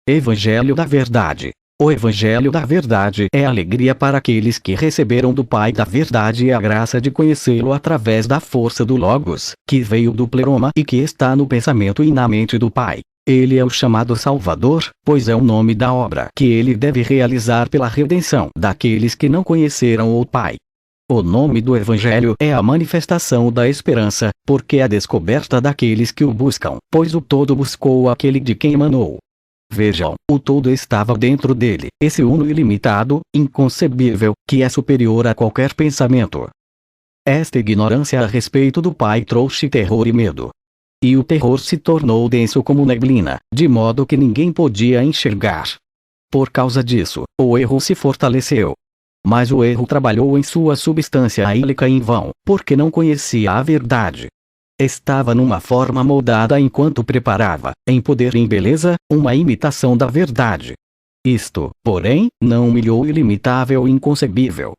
Evangelho da Verdade. O Evangelho da Verdade é alegria para aqueles que receberam do Pai da Verdade e a graça de conhecê-lo através da força do Logos, que veio do Pleroma e que está no pensamento e na mente do Pai. Ele é o chamado Salvador, pois é o nome da obra que ele deve realizar pela redenção daqueles que não conheceram o Pai. O nome do Evangelho é a manifestação da esperança, porque é a descoberta daqueles que o buscam, pois o todo buscou aquele de quem emanou. Vejam, o todo estava dentro dele, esse uno ilimitado, inconcebível, que é superior a qualquer pensamento. Esta ignorância a respeito do Pai trouxe terror e medo. E o terror se tornou denso como neblina, de modo que ninguém podia enxergar. Por causa disso, o erro se fortaleceu. Mas o erro trabalhou em sua substância aílica em vão, porque não conhecia a verdade. Estava numa forma moldada enquanto preparava, em poder e em beleza, uma imitação da verdade. Isto, porém, não humilhou o ilimitável e inconcebível.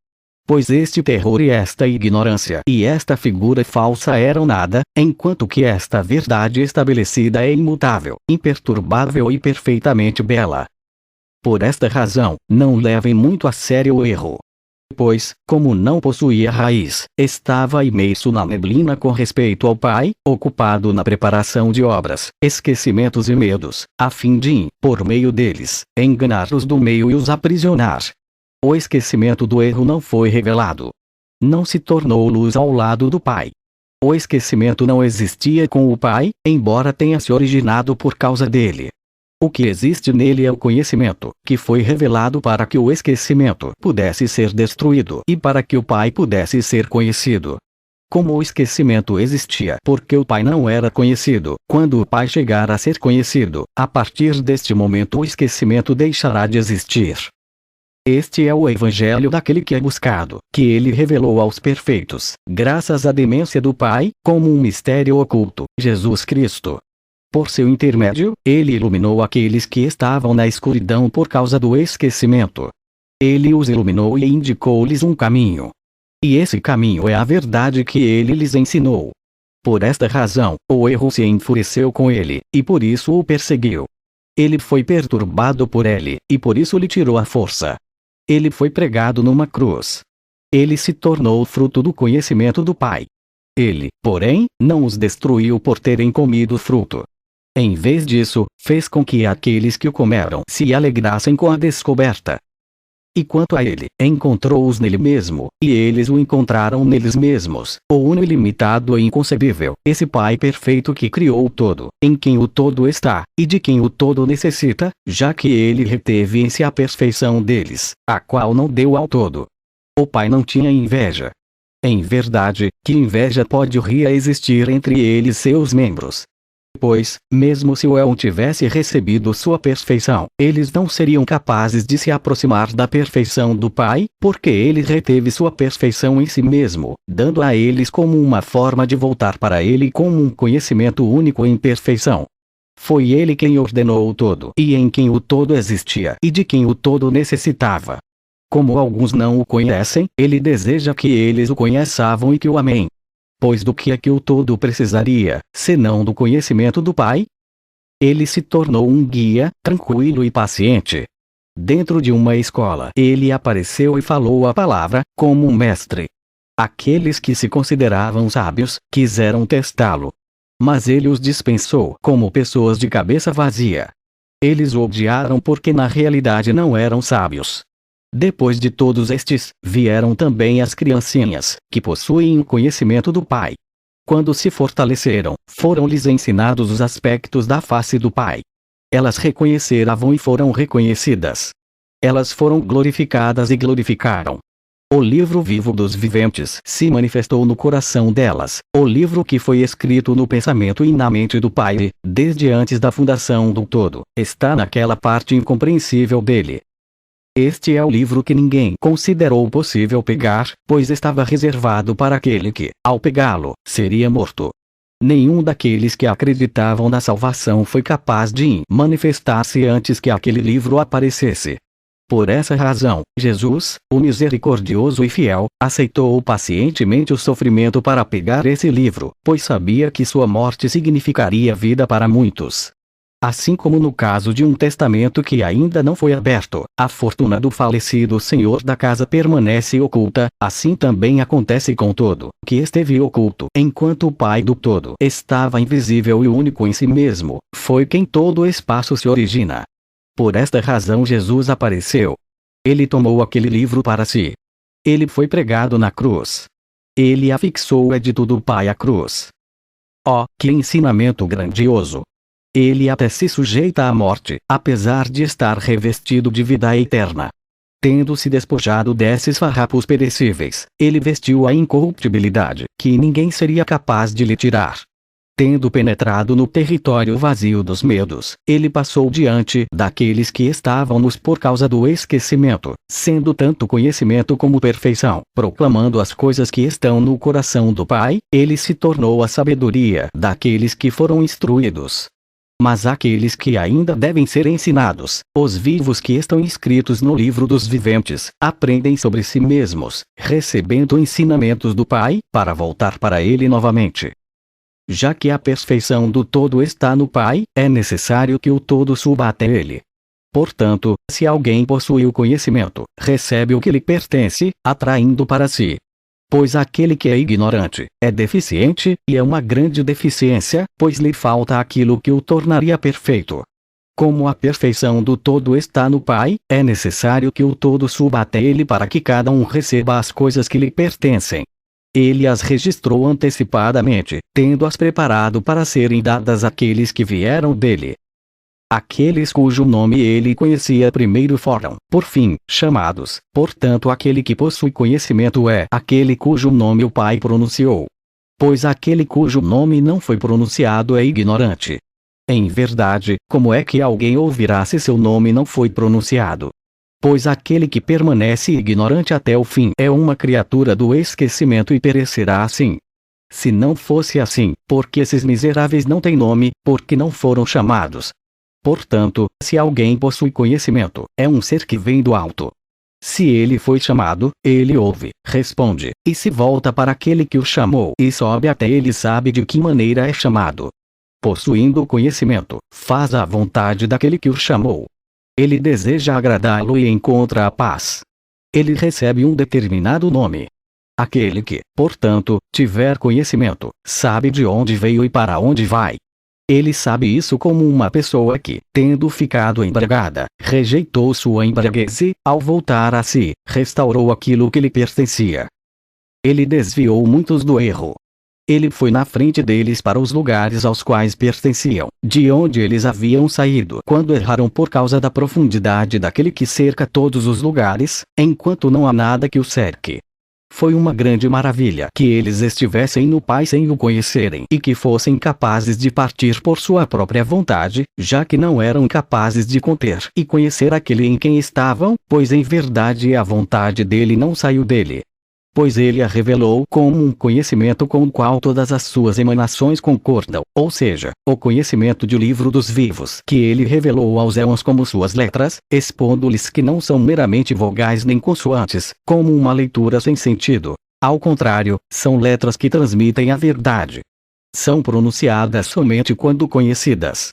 Pois este terror e esta ignorância e esta figura falsa eram nada, enquanto que esta verdade estabelecida é imutável, imperturbável e perfeitamente bela. Por esta razão, não levem muito a sério o erro. Pois, como não possuía raiz, estava imerso na neblina com respeito ao Pai, ocupado na preparação de obras, esquecimentos e medos, a fim de, por meio deles, enganar-os do meio e os aprisionar. O esquecimento do erro não foi revelado. Não se tornou luz ao lado do Pai. O esquecimento não existia com o Pai, embora tenha se originado por causa dele. O que existe nele é o conhecimento, que foi revelado para que o esquecimento pudesse ser destruído e para que o Pai pudesse ser conhecido. Como o esquecimento existia porque o Pai não era conhecido, quando o Pai chegar a ser conhecido, a partir deste momento o esquecimento deixará de existir. Este é o Evangelho daquele que é buscado, que ele revelou aos perfeitos, graças à demência do Pai, como um mistério oculto, Jesus Cristo. Por seu intermédio, ele iluminou aqueles que estavam na escuridão por causa do esquecimento. Ele os iluminou e indicou-lhes um caminho. E esse caminho é a verdade que ele lhes ensinou. Por esta razão, o erro se enfureceu com ele, e por isso o perseguiu. Ele foi perturbado por ele, e por isso lhe tirou a força. Ele foi pregado numa cruz. Ele se tornou fruto do conhecimento do Pai. Ele, porém, não os destruiu por terem comido o fruto. Em vez disso, fez com que aqueles que o comeram se alegrassem com a descoberta. E quanto a ele, encontrou-os nele mesmo, e eles o encontraram neles mesmos, o uno ilimitado e inconcebível, esse Pai perfeito que criou o todo, em quem o todo está, e de quem o todo necessita, já que ele reteve em si a perfeição deles, a qual não deu ao todo. O Pai não tinha inveja. Em verdade, que inveja pode existir entre ele e seus membros? Pois, mesmo se o Éon tivesse recebido sua perfeição, eles não seriam capazes de se aproximar da perfeição do Pai, porque ele reteve sua perfeição em si mesmo, dando a eles como uma forma de voltar para ele como um conhecimento único em perfeição. Foi ele quem ordenou o todo e em quem o todo existia e de quem o todo necessitava. Como alguns não o conhecem, ele deseja que eles o conheçam e que o amem. Pois do que é que o todo precisaria, senão do conhecimento do Pai? Ele se tornou um guia, tranquilo e paciente. Dentro de uma escola, ele apareceu e falou a palavra, como um mestre. Aqueles que se consideravam sábios, quiseram testá-lo. Mas ele os dispensou como pessoas de cabeça vazia. Eles o odiaram porque na realidade não eram sábios. Depois de todos estes, vieram também as criancinhas, que possuem o conhecimento do Pai. Quando se fortaleceram, foram-lhes ensinados os aspectos da face do Pai. Elas reconheceram e foram reconhecidas. Elas foram glorificadas e glorificaram. O livro vivo dos viventes se manifestou no coração delas, o livro que foi escrito no pensamento e na mente do Pai, desde antes da fundação do todo, está naquela parte incompreensível dele. Este é o livro que ninguém considerou possível pegar, pois estava reservado para aquele que, ao pegá-lo, seria morto. Nenhum daqueles que acreditavam na salvação foi capaz de manifestar-se antes que aquele livro aparecesse. Por essa razão, Jesus, o misericordioso e fiel, aceitou pacientemente o sofrimento para pegar esse livro, pois sabia que sua morte significaria vida para muitos. Assim como no caso de um testamento que ainda não foi aberto, a fortuna do falecido senhor da casa permanece oculta, assim também acontece com todo que esteve oculto. Enquanto o Pai do todo estava invisível e único em si mesmo, foi quem todo o espaço se origina. Por esta razão Jesus apareceu. Ele tomou aquele livro para si. Ele foi pregado na cruz. Ele afixou o edito do Pai à cruz. Oh, que ensinamento grandioso! Ele até se sujeita à morte, apesar de estar revestido de vida eterna. Tendo se despojado desses farrapos perecíveis, ele vestiu a incorruptibilidade, que ninguém seria capaz de lhe tirar. Tendo penetrado no território vazio dos medos, ele passou diante daqueles que estavam-nos por causa do esquecimento, sendo tanto conhecimento como perfeição, proclamando as coisas que estão no coração do Pai, ele se tornou a sabedoria daqueles que foram instruídos. Mas aqueles que ainda devem ser ensinados, os vivos que estão inscritos no livro dos viventes, aprendem sobre si mesmos, recebendo ensinamentos do Pai, para voltar para ele novamente. Já que a perfeição do todo está no Pai, é necessário que o todo suba até ele. Portanto, se alguém possui o conhecimento, recebe o que lhe pertence, atraindo para si. Pois aquele que é ignorante, é deficiente, e é uma grande deficiência, pois lhe falta aquilo que o tornaria perfeito. Como a perfeição do todo está no Pai, é necessário que o todo suba até ele para que cada um receba as coisas que lhe pertencem. Ele as registrou antecipadamente, tendo-as preparado para serem dadas àqueles que vieram dele. Aqueles cujo nome ele conhecia primeiro foram, por fim, chamados. Portanto, aquele que possui conhecimento é aquele cujo nome o Pai pronunciou. Pois aquele cujo nome não foi pronunciado é ignorante. Em verdade, como é que alguém ouvirá se seu nome não foi pronunciado? Pois aquele que permanece ignorante até o fim é uma criatura do esquecimento e perecerá assim. Se não fosse assim, porque esses miseráveis não têm nome, porque não foram chamados. Portanto, se alguém possui conhecimento, é um ser que vem do alto. Se ele foi chamado, ele ouve, responde, e se volta para aquele que o chamou e sobe até ele sabe de que maneira é chamado. Possuindo o conhecimento, faz a vontade daquele que o chamou. Ele deseja agradá-lo e encontra a paz. Ele recebe um determinado nome. Aquele que, portanto, tiver conhecimento, sabe de onde veio e para onde vai. Ele sabe isso como uma pessoa que, tendo ficado embriagada, rejeitou sua embriaguez e, ao voltar a si, restaurou aquilo que lhe pertencia. Ele desviou muitos do erro. Ele foi na frente deles para os lugares aos quais pertenciam, de onde eles haviam saído quando erraram por causa da profundidade daquele que cerca todos os lugares, enquanto não há nada que o cerque. Foi uma grande maravilha que eles estivessem no Pai sem o conhecerem e que fossem capazes de partir por sua própria vontade, já que não eram capazes de conter e conhecer aquele em quem estavam, pois em verdade a vontade dele não saiu dele. Pois ele a revelou como um conhecimento com o qual todas as suas emanações concordam, ou seja, o conhecimento do livro dos vivos que ele revelou aos éons como suas letras, expondo-lhes que não são meramente vogais nem consoantes, como uma leitura sem sentido. Ao contrário, são letras que transmitem a verdade. São pronunciadas somente quando conhecidas.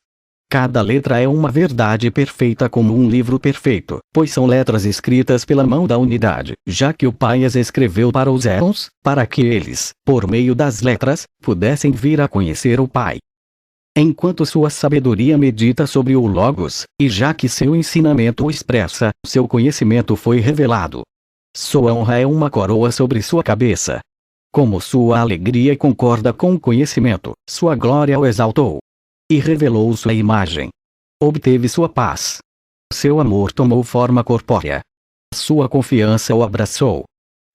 Cada letra é uma verdade perfeita como um livro perfeito, pois são letras escritas pela mão da unidade, já que o Pai as escreveu para os éons, para que eles, por meio das letras, pudessem vir a conhecer o Pai. Enquanto sua sabedoria medita sobre o Logos, e já que seu ensinamento o expressa, seu conhecimento foi revelado. Sua honra é uma coroa sobre sua cabeça. Como sua alegria concorda com o conhecimento, sua glória o exaltou. E revelou sua imagem. Obteve sua paz. Seu amor tomou forma corpórea. Sua confiança o abraçou.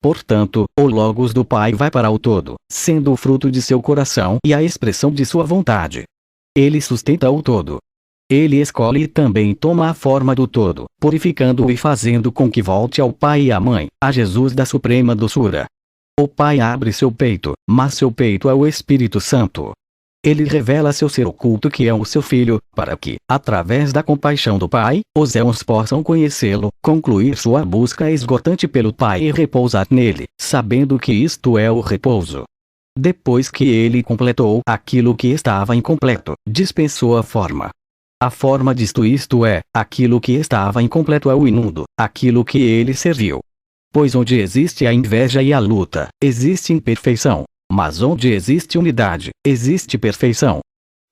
Portanto, o Logos do Pai vai para o todo, sendo o fruto de seu coração e a expressão de sua vontade. Ele sustenta o todo. Ele escolhe e também toma a forma do todo, purificando-o e fazendo com que volte ao Pai e à Mãe, a Jesus da suprema doçura. O Pai abre seu peito, mas seu peito é o Espírito Santo. Ele revela seu ser oculto que é o seu Filho, para que, através da compaixão do Pai, os éons possam conhecê-lo, concluir sua busca esgotante pelo Pai e repousar nele, sabendo que isto é o repouso. Depois que ele completou aquilo que estava incompleto, dispensou a forma. A forma disto isto é, aquilo que estava incompleto é o imundo, aquilo que ele serviu. Pois onde existe a inveja e a luta, existe imperfeição. Mas onde existe unidade, existe perfeição.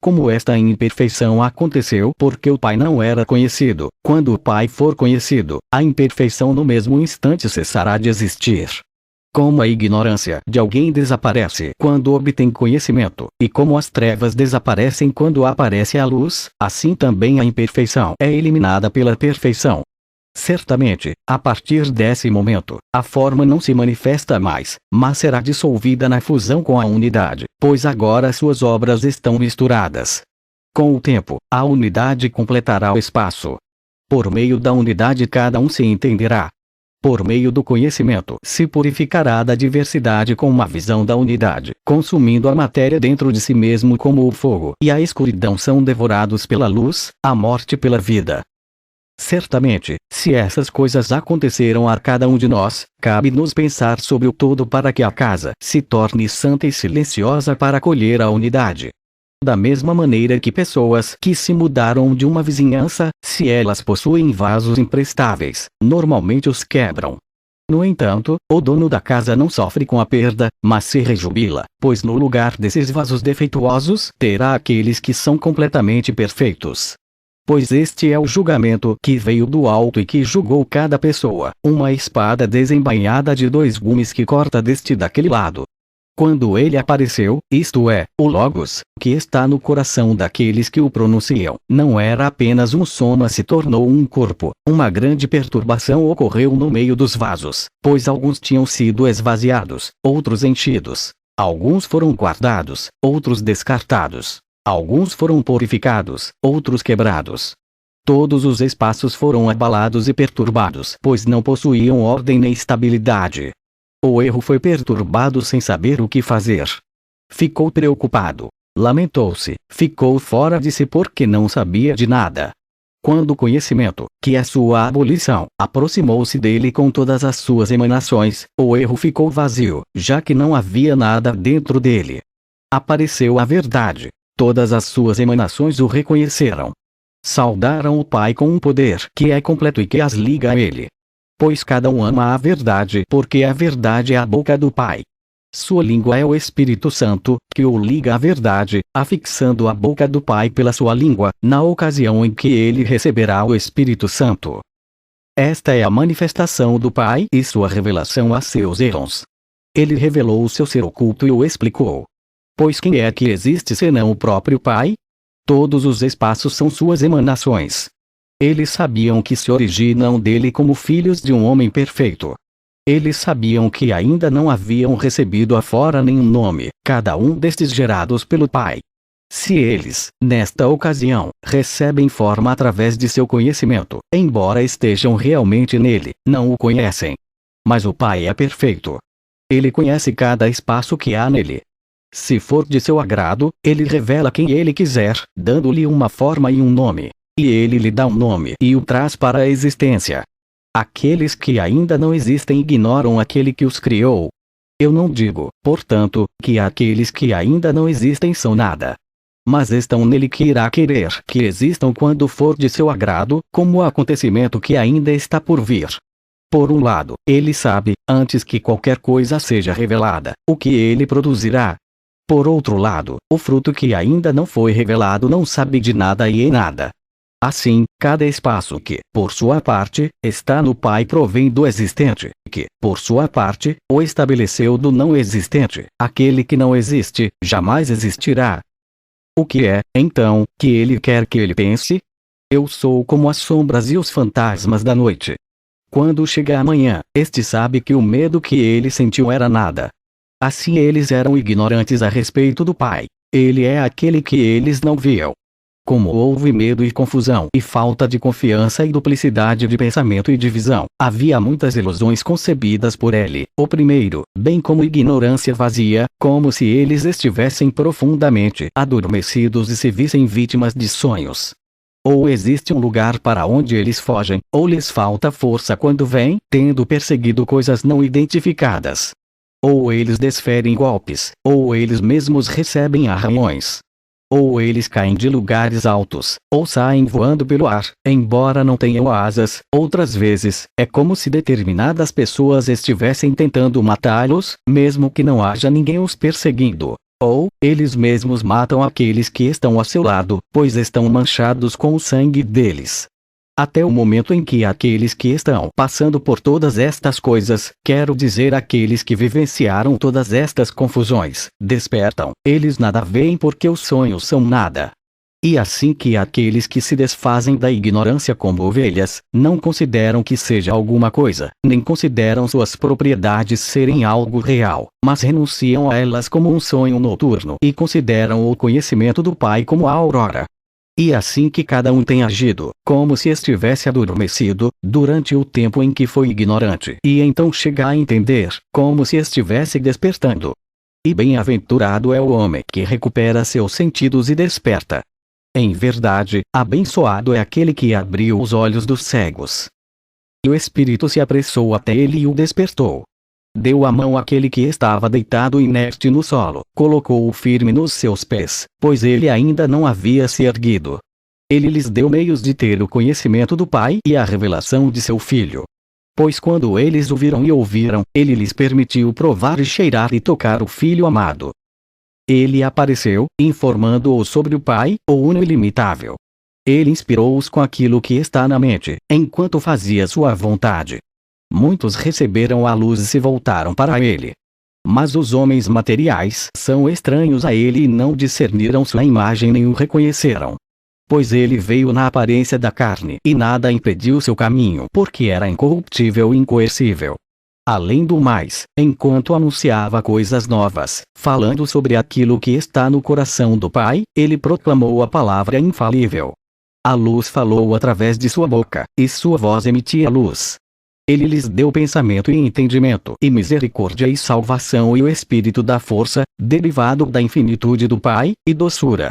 Como esta imperfeição aconteceu porque o Pai não era conhecido, quando o Pai for conhecido, a imperfeição no mesmo instante cessará de existir. Como a ignorância de alguém desaparece quando obtém conhecimento, e como as trevas desaparecem quando aparece a luz, assim também a imperfeição é eliminada pela perfeição. Certamente, a partir desse momento, a forma não se manifesta mais, mas será dissolvida na fusão com a unidade, pois agora suas obras estão misturadas. Com o tempo, a unidade completará o espaço. Por meio da unidade cada um se entenderá. Por meio do conhecimento se purificará da diversidade com uma visão da unidade, consumindo a matéria dentro de si mesmo como o fogo e a escuridão são devorados pela luz, a morte pela vida. Certamente, se essas coisas aconteceram a cada um de nós, cabe-nos pensar sobre o todo para que a casa se torne santa e silenciosa para acolher a unidade. Da mesma maneira que pessoas que se mudaram de uma vizinhança, se elas possuem vasos imprestáveis, normalmente os quebram. No entanto, o dono da casa não sofre com a perda, mas se rejubila, pois no lugar desses vasos defeituosos, terá aqueles que são completamente perfeitos. Pois este é o julgamento que veio do alto e que julgou cada pessoa, uma espada desembainhada de 2 gumes que corta deste e daquele lado. Quando ele apareceu, isto é, o Logos, que está no coração daqueles que o pronunciam, não era apenas um som mas se tornou um corpo. Uma grande perturbação ocorreu no meio dos vasos, pois alguns tinham sido esvaziados, outros enchidos. Alguns foram guardados, outros descartados. Alguns foram purificados, outros quebrados. Todos os espaços foram abalados e perturbados, pois não possuíam ordem nem estabilidade. O erro foi perturbado sem saber o que fazer. Ficou preocupado. Lamentou-se, ficou fora de si porque não sabia de nada. Quando o conhecimento, que é sua abolição, aproximou-se dele com todas as suas emanações, o erro ficou vazio, já que não havia nada dentro dele. Apareceu a verdade. Todas as suas emanações o reconheceram. Saudaram o Pai com um poder que é completo e que as liga a ele. Pois cada um ama a verdade porque a verdade é a boca do Pai. Sua língua é o Espírito Santo, que o liga à verdade, afixando a boca do Pai pela sua língua, na ocasião em que ele receberá o Espírito Santo. Esta é a manifestação do Pai e sua revelação a seus irmãos. Ele revelou o seu ser oculto e o explicou. Pois quem é que existe senão o próprio Pai? Todos os espaços são suas emanações. Eles sabiam que se originam dele como filhos de um homem perfeito. Eles sabiam que ainda não haviam recebido afora nenhum nome, cada um destes gerados pelo Pai. Se eles, nesta ocasião, recebem forma através de seu conhecimento, embora estejam realmente nele, não o conhecem. Mas o Pai é perfeito. Ele conhece cada espaço que há nele. Se for de seu agrado, ele revela quem ele quiser, dando-lhe uma forma e um nome. E ele lhe dá um nome e o traz para a existência. Aqueles que ainda não existem ignoram aquele que os criou. Eu não digo, portanto, que aqueles que ainda não existem são nada. Mas estão nele que irá querer que existam quando for de seu agrado, como o acontecimento que ainda está por vir. Por um lado, ele sabe, antes que qualquer coisa seja revelada, o que ele produzirá. Por outro lado, o fruto que ainda não foi revelado não sabe de nada e em nada. Assim, cada espaço que, por sua parte, está no Pai provém do existente, que, por sua parte, o estabeleceu do não existente. Aquele que não existe, jamais existirá. O que é, então, que ele quer que ele pense? Eu sou como as sombras e os fantasmas da noite. Quando chega a manhã, este sabe que o medo que ele sentiu era nada. Assim eles eram ignorantes a respeito do Pai. Ele é aquele que eles não viam. Como houve medo e confusão e falta de confiança e duplicidade de pensamento e de visão, havia muitas ilusões concebidas por ele, o primeiro, bem como ignorância vazia, como se eles estivessem profundamente adormecidos e se vissem vítimas de sonhos. Ou existe um lugar para onde eles fogem, ou lhes falta força quando vêm, tendo perseguido coisas não identificadas. Ou eles desferem golpes, ou eles mesmos recebem arranhões. Ou eles caem de lugares altos, ou saem voando pelo ar, embora não tenham asas. Outras vezes, é como se determinadas pessoas estivessem tentando matá-los, mesmo que não haja ninguém os perseguindo. Ou, eles mesmos matam aqueles que estão a seu lado, pois estão manchados com o sangue deles. Até o momento em que aqueles que estão passando por todas estas coisas, quero dizer aqueles que vivenciaram todas estas confusões, despertam, eles nada veem porque os sonhos são nada. E assim que aqueles que se desfazem da ignorância como ovelhas, não consideram que seja alguma coisa, nem consideram suas propriedades serem algo real, mas renunciam a elas como um sonho noturno e consideram o conhecimento do Pai como a aurora. E assim que cada um tem agido, como se estivesse adormecido, durante o tempo em que foi ignorante, e então chega a entender, como se estivesse despertando. E bem-aventurado é o homem que recupera seus sentidos e desperta. Em verdade, abençoado é aquele que abriu os olhos dos cegos. E o Espírito se apressou até ele e o despertou. Deu a mão àquele que estava deitado inerte no solo, colocou-o firme nos seus pés, pois ele ainda não havia se erguido. Ele lhes deu meios de ter o conhecimento do Pai e a revelação de seu Filho. Pois quando eles o viram e ouviram, ele lhes permitiu provar e cheirar e tocar o Filho amado. Ele apareceu, informando-os sobre o Pai, o Uno ilimitável. Ele inspirou-os com aquilo que está na mente, enquanto fazia sua vontade. Muitos receberam a luz e se voltaram para ele. Mas os homens materiais são estranhos a ele e não discerniram sua imagem nem o reconheceram. Pois ele veio na aparência da carne e nada impediu seu caminho porque era incorruptível e incoercível. Além do mais, enquanto anunciava coisas novas, falando sobre aquilo que está no coração do Pai, ele proclamou a palavra infalível. A luz falou através de sua boca, e sua voz emitia luz. Ele lhes deu pensamento e entendimento, e misericórdia e salvação e o espírito da força, derivado da infinitude do Pai, e doçura.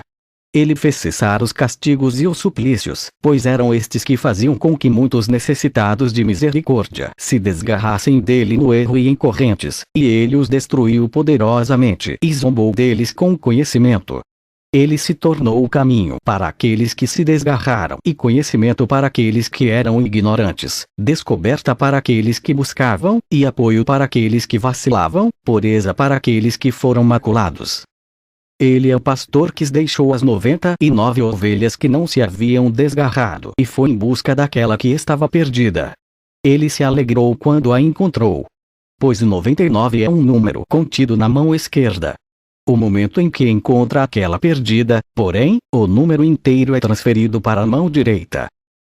Ele fez cessar os castigos e os suplícios, pois eram estes que faziam com que muitos necessitados de misericórdia se desgarrassem dele no erro e em correntes, e ele os destruiu poderosamente e zombou deles com conhecimento. Ele se tornou o caminho para aqueles que se desgarraram e conhecimento para aqueles que eram ignorantes, descoberta para aqueles que buscavam, e apoio para aqueles que vacilavam, pureza para aqueles que foram maculados. Ele é o pastor que deixou as 99 ovelhas que não se haviam desgarrado e foi em busca daquela que estava perdida. Ele se alegrou quando a encontrou. Pois 99 é um número contido na mão esquerda. O momento em que encontra aquela perdida, porém, o número inteiro é transferido para a mão direita.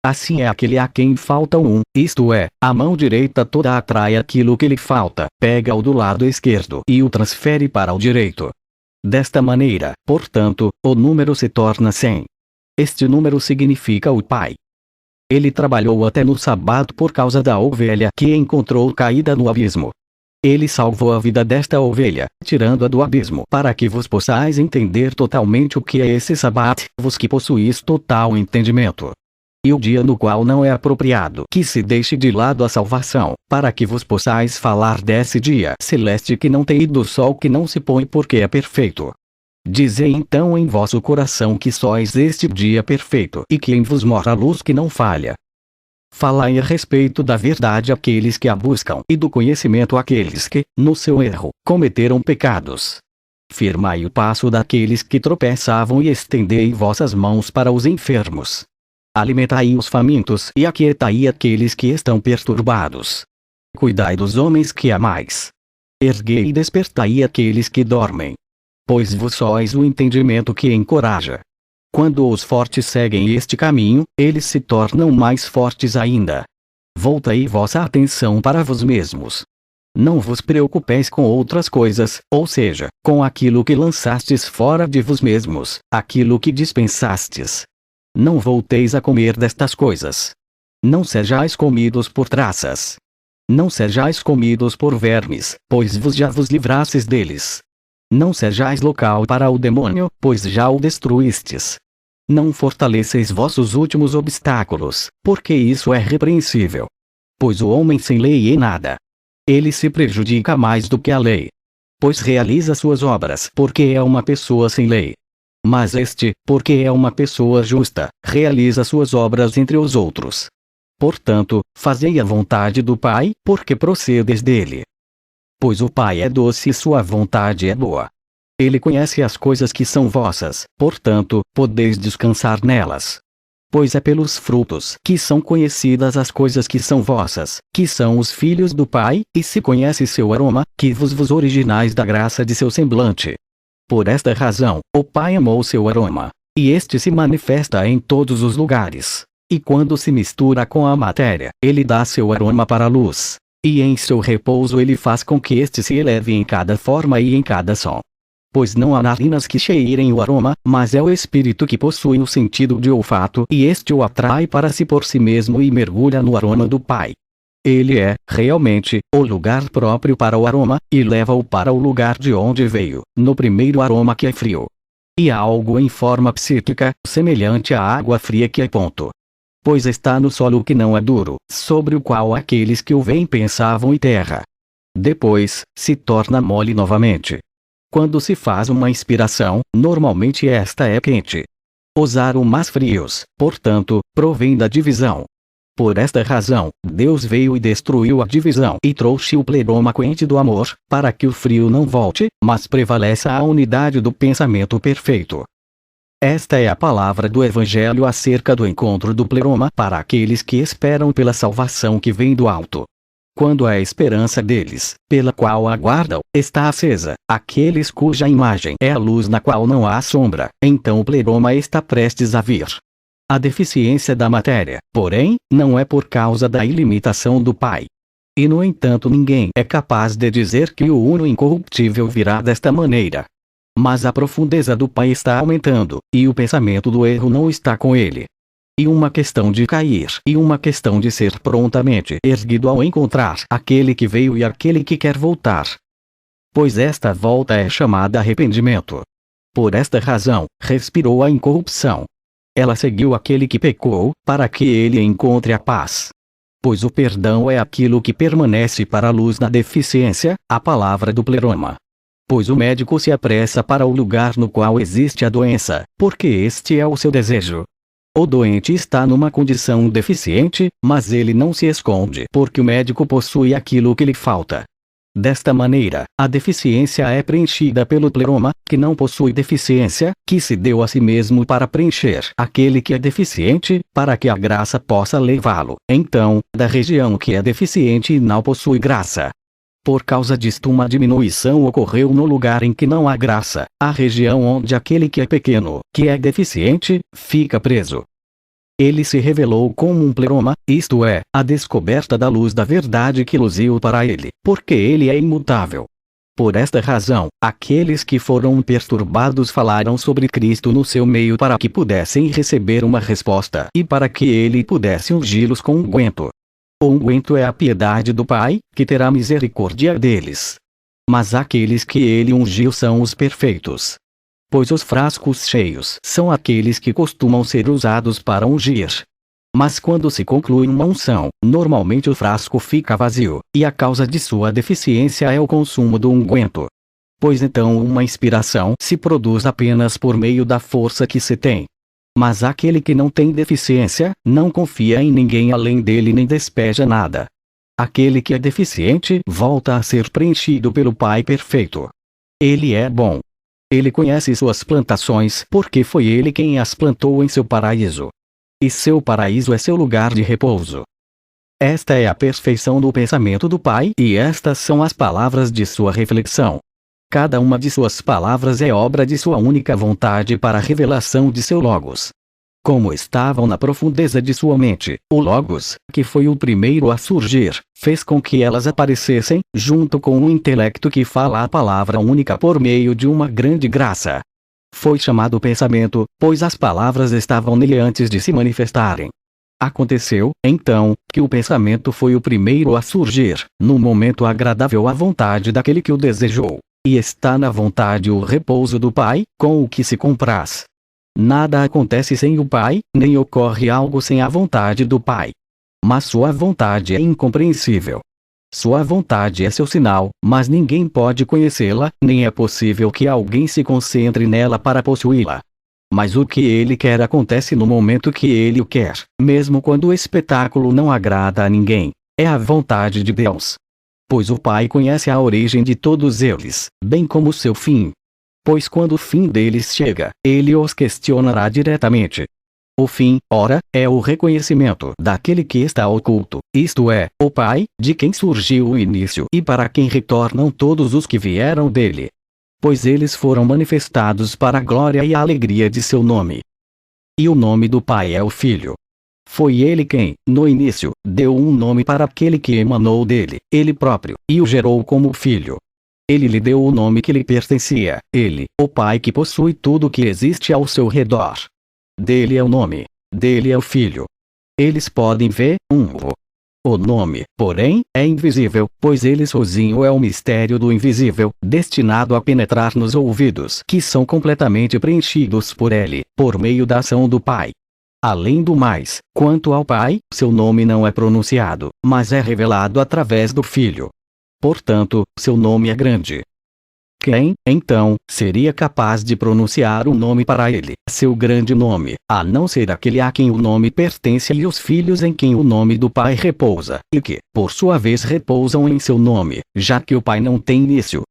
Assim é aquele a quem falta um, isto é, a mão direita toda atrai aquilo que lhe falta, pega-o do lado esquerdo e o transfere para o direito. Desta maneira, portanto, o número se torna 100. Este número significa o Pai. Ele trabalhou até no sábado por causa da ovelha que encontrou caída no abismo. Ele salvou a vida desta ovelha, tirando-a do abismo para que vos possais entender totalmente o que é esse sábado, vos que possuís total entendimento. E o dia no qual não é apropriado que se deixe de lado a salvação, para que vos possais falar desse dia celeste que não tem e do sol que não se põe porque é perfeito. Dizei então em vosso coração que sois este dia perfeito e que em vos mora a luz que não falha. Falai a respeito da verdade àqueles que a buscam e do conhecimento àqueles que, no seu erro, cometeram pecados. Firmai o passo daqueles que tropeçavam e estendei vossas mãos para os enfermos. Alimentai os famintos e aquietai aqueles que estão perturbados. Cuidai dos homens que amais. Erguei e despertai aqueles que dormem. Pois vos sois o entendimento que encoraja. Quando os fortes seguem este caminho, eles se tornam mais fortes ainda. Voltai vossa atenção para vós mesmos. Não vos preocupeis com outras coisas, ou seja, com aquilo que lançastes fora de vos mesmos, aquilo que dispensastes. Não volteis a comer destas coisas. Não sejais comidos por traças. Não sejais comidos por vermes, pois vos já vos livrastes deles. Não sejais local para o demônio, pois já o destruístes. Não fortaleceis vossos últimos obstáculos, porque isso é repreensível. Pois o homem sem lei é nada. Ele se prejudica mais do que a lei. Pois realiza suas obras porque é uma pessoa sem lei. Mas este, porque é uma pessoa justa, realiza suas obras entre os outros. Portanto, fazei a vontade do Pai, porque procedes dele. Pois o Pai é doce e sua vontade é boa. Ele conhece as coisas que são vossas, portanto, podeis descansar nelas. Pois é pelos frutos que são conhecidas as coisas que são vossas, que são os filhos do Pai, e se conhece seu aroma, que vos originais da graça de seu semblante. Por esta razão, o Pai amou seu aroma, e este se manifesta em todos os lugares. E quando se mistura com a matéria, ele dá seu aroma para a luz. E em seu repouso ele faz com que este se eleve em cada forma e em cada som. Pois não há narinas que cheirem o aroma, mas é o espírito que possui o sentido de olfato e este o atrai para si por si mesmo e mergulha no aroma do Pai. Ele é, realmente, o lugar próprio para o aroma, e leva-o para o lugar de onde veio, no primeiro aroma que é frio. E há algo em forma psíquica, semelhante à água fria que é ponto. Pois está no solo que não é duro, sobre o qual aqueles que o veem pensavam e terra. Depois, se torna mole novamente. Quando se faz uma inspiração, normalmente esta é quente. Os aromas frios, portanto, provém da divisão. Por esta razão, Deus veio e destruiu a divisão e trouxe o pleroma quente do amor, para que o frio não volte, mas prevaleça a unidade do pensamento perfeito. Esta é a palavra do Evangelho acerca do encontro do pleroma para aqueles que esperam pela salvação que vem do alto. Quando a esperança deles, pela qual aguardam, está acesa, aqueles cuja imagem é a luz na qual não há sombra, então o pleroma está prestes a vir. A deficiência da matéria, porém, não é por causa da ilimitação do Pai. E no entanto ninguém é capaz de dizer que o Uno incorruptível virá desta maneira. Mas a profundeza do Pai está aumentando, e o pensamento do erro não está com ele. E uma questão de cair, e uma questão de ser prontamente erguido ao encontrar aquele que veio e aquele que quer voltar. Pois esta volta é chamada arrependimento. Por esta razão, respirou a incorrupção. Ela seguiu aquele que pecou, para que ele encontre a paz. Pois o perdão é aquilo que permanece para a luz na deficiência, a palavra do pleroma. Pois o médico se apressa para o lugar no qual existe a doença, porque este é o seu desejo. O doente está numa condição deficiente, mas ele não se esconde porque o médico possui aquilo que lhe falta. Desta maneira, a deficiência é preenchida pelo pleroma, que não possui deficiência, que se deu a si mesmo para preencher aquele que é deficiente, para que a graça possa levá-lo, então, da região que é deficiente e não possui graça. Por causa disto uma diminuição ocorreu no lugar em que não há graça, a região onde aquele que é pequeno, que é deficiente, fica preso. Ele se revelou como um pleroma, isto é, a descoberta da luz da verdade que luziu para ele, porque ele é imutável. Por esta razão, aqueles que foram perturbados falaram sobre Cristo no seu meio para que pudessem receber uma resposta e para que ele pudesse ungí-los com unguento. O unguento é a piedade do Pai, que terá misericórdia deles. Mas aqueles que ele ungiu são os perfeitos. Pois os frascos cheios são aqueles que costumam ser usados para ungir. Mas quando se conclui uma unção, normalmente o frasco fica vazio, e a causa de sua deficiência é o consumo do unguento. Pois então uma inspiração se produz apenas por meio da força que se tem. Mas aquele que não tem deficiência, não confia em ninguém além dele nem despeja nada. Aquele que é deficiente volta a ser preenchido pelo Pai perfeito. Ele é bom. Ele conhece suas plantações porque foi ele quem as plantou em seu paraíso. E seu paraíso é seu lugar de repouso. Esta é a perfeição do pensamento do Pai e estas são as palavras de sua reflexão. Cada uma de suas palavras é obra de sua única vontade para a revelação de seu Logos. Como estavam na profundeza de sua mente, o Logos, que foi o primeiro a surgir, fez com que elas aparecessem, junto com o intelecto que fala a palavra única por meio de uma grande graça. Foi chamado pensamento, pois as palavras estavam nele antes de se manifestarem. Aconteceu, então, que o pensamento foi o primeiro a surgir, num momento agradável à vontade daquele que o desejou. E está na vontade o repouso do Pai, com o que se compraz. Nada acontece sem o Pai, nem ocorre algo sem a vontade do Pai. Mas sua vontade é incompreensível. Sua vontade é seu sinal, mas ninguém pode conhecê-la, nem é possível que alguém se concentre nela para possuí-la. Mas o que ele quer acontece no momento que ele o quer, mesmo quando o espetáculo não agrada a ninguém. É a vontade de Deus. Pois o Pai conhece a origem de todos eles, bem como o seu fim. Pois quando o fim deles chega, ele os questionará diretamente. O fim, ora, é o reconhecimento daquele que está oculto, isto é, o Pai, de quem surgiu o início e para quem retornam todos os que vieram dele. Pois eles foram manifestados para a glória e a alegria de seu nome. E o nome do Pai é o Filho. Foi ele quem, no início, deu um nome para aquele que emanou dele, ele próprio, e o gerou como filho. Ele lhe deu o nome que lhe pertencia, ele, o Pai que possui tudo o que existe ao seu redor. Dele é o nome, dele é o Filho. Eles podem ver, O nome, porém, é invisível, pois ele sozinho é o mistério do invisível, destinado a penetrar nos ouvidos que são completamente preenchidos por ele, por meio da ação do Pai. Além do mais, quanto ao Pai, seu nome não é pronunciado, mas é revelado através do Filho. Portanto, seu nome é grande. Quem, então, seria capaz de pronunciar um nome para ele, seu grande nome, a não ser aquele a quem o nome pertence e os filhos em quem o nome do Pai repousa, e que, por sua vez, repousam em seu nome, já que o Pai não tem início.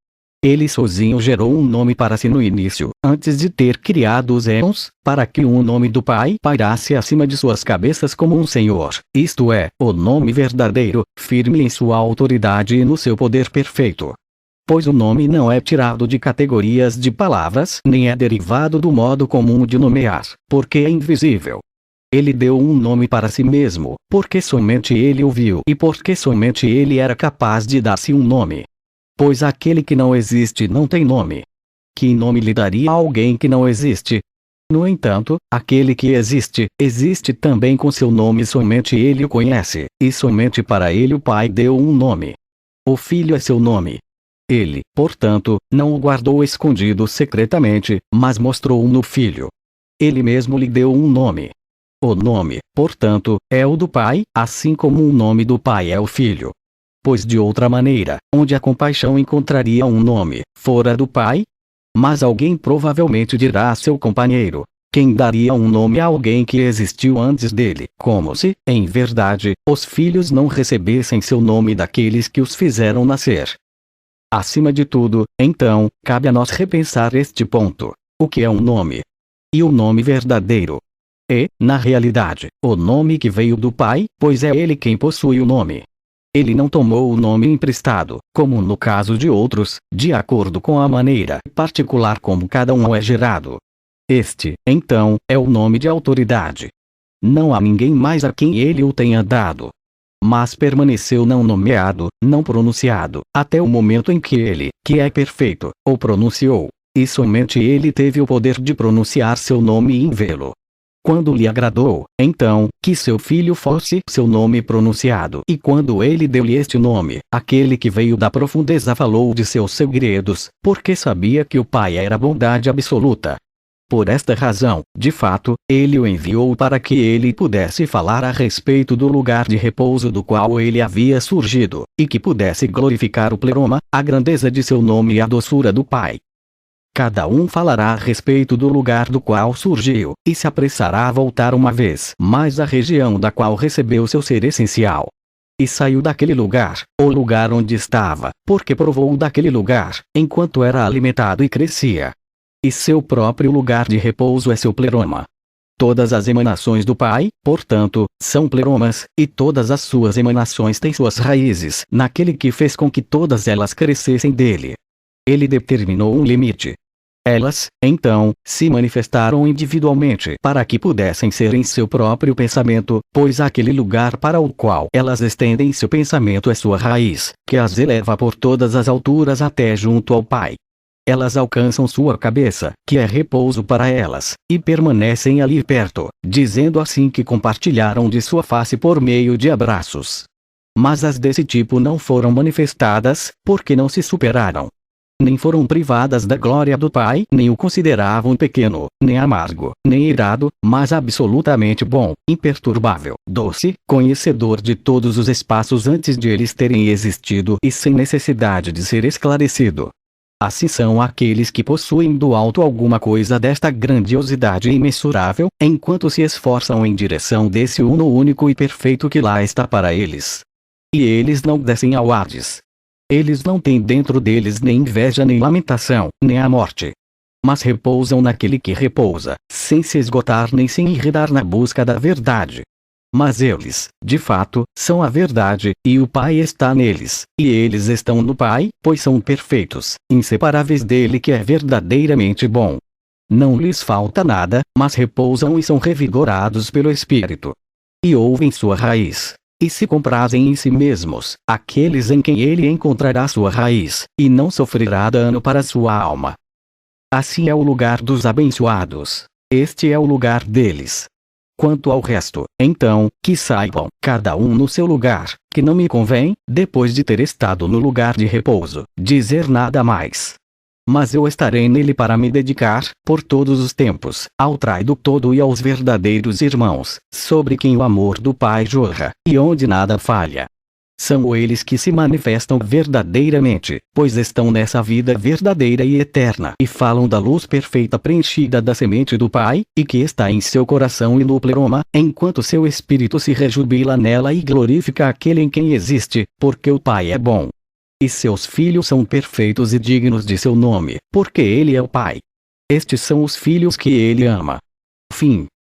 Ele sozinho gerou um nome para si no início, antes de ter criado os éons, para que o nome do Pai pairasse acima de suas cabeças como um Senhor, isto é, o nome verdadeiro, firme em sua autoridade e no seu poder perfeito. Pois o nome não é tirado de categorias de palavras, nem é derivado do modo comum de nomear, porque é invisível. Ele deu um nome para si mesmo, porque somente ele o viu e porque somente ele era capaz de dar-se um nome. Pois aquele que não existe não tem nome. Que nome lhe daria a alguém que não existe? No entanto, aquele que existe, existe também com seu nome, somente ele o conhece, e somente para ele o Pai deu um nome. O Filho é seu nome. Ele, portanto, não o guardou escondido secretamente, mas mostrou-o no Filho. Ele mesmo lhe deu um nome. O nome, portanto, é o do Pai, assim como o nome do Pai é o Filho. Pois de outra maneira, onde a compaixão encontraria um nome, fora do Pai? Mas alguém provavelmente dirá a seu companheiro: quem daria um nome a alguém que existiu antes dele, como se, em verdade, os filhos não recebessem seu nome daqueles que os fizeram nascer? Acima de tudo, então, cabe a nós repensar este ponto. O que é um nome? E o nome verdadeiro? E, na realidade, o nome que veio do Pai, pois é ele quem possui o nome. Ele não tomou o nome emprestado, como no caso de outros, de acordo com a maneira particular como cada um é gerado. Este, então, é o nome de autoridade. Não há ninguém mais a quem ele o tenha dado. Mas permaneceu não nomeado, não pronunciado, até o momento em que ele, que é perfeito, o pronunciou, e somente ele teve o poder de pronunciar seu nome e vê-lo. Quando lhe agradou, então, que seu filho fosse seu nome pronunciado, e quando ele deu-lhe este nome, aquele que veio da profundeza falou de seus segredos, porque sabia que o Pai era bondade absoluta. Por esta razão, de fato, ele o enviou para que ele pudesse falar a respeito do lugar de repouso do qual ele havia surgido, e que pudesse glorificar o Pleroma, a grandeza de seu nome e a doçura do Pai. Cada um falará a respeito do lugar do qual surgiu, e se apressará a voltar uma vez mais à região da qual recebeu seu ser essencial. E saiu daquele lugar, o lugar onde estava, porque provou daquele lugar, enquanto era alimentado e crescia. E seu próprio lugar de repouso é seu Pleroma. Todas as emanações do Pai, portanto, são pleromas, e todas as suas emanações têm suas raízes naquele que fez com que todas elas crescessem dele. Ele determinou um limite. Elas, então, se manifestaram individualmente para que pudessem ser em seu próprio pensamento, pois aquele lugar para o qual elas estendem seu pensamento é sua raiz, que as eleva por todas as alturas até junto ao Pai. Elas alcançam sua cabeça, que é repouso para elas, e permanecem ali perto, dizendo assim que compartilharam de sua face por meio de abraços. Mas as desse tipo não foram manifestadas, porque não se superaram. Nem foram privadas da glória do Pai, nem o consideravam pequeno, nem amargo, nem irado, mas absolutamente bom, imperturbável, doce, conhecedor de todos os espaços antes de eles terem existido e sem necessidade de ser esclarecido. Assim são aqueles que possuem do alto alguma coisa desta grandiosidade imensurável, enquanto se esforçam em direção desse uno único e perfeito que lá está para eles. E eles não descem ao Hades. Eles não têm dentro deles nem inveja nem lamentação, nem a morte. Mas repousam naquele que repousa, sem se esgotar nem se enredar na busca da verdade. Mas eles, de fato, são a verdade, e o Pai está neles, e eles estão no Pai, pois são perfeitos, inseparáveis dele que é verdadeiramente bom. Não lhes falta nada, mas repousam e são revigorados pelo Espírito. E ouvem sua raiz. E se comprazem em si mesmos, aqueles em quem ele encontrará sua raiz, e não sofrerá dano para sua alma. Assim é o lugar dos abençoados. Este é o lugar deles. Quanto ao resto, então, que saibam, cada um no seu lugar, que não me convém, depois de ter estado no lugar de repouso, dizer nada mais. Mas eu estarei nele para me dedicar, por todos os tempos, ao traído todo e aos verdadeiros irmãos, sobre quem o amor do Pai jorra, e onde nada falha. São eles que se manifestam verdadeiramente, pois estão nessa vida verdadeira e eterna e falam da luz perfeita preenchida da semente do Pai, e que está em seu coração e no pleroma, enquanto seu espírito se rejubila nela e glorifica aquele em quem existe, porque o Pai é bom. E seus filhos são perfeitos e dignos de seu nome, porque ele é o Pai. Estes são os filhos que ele ama. Fim.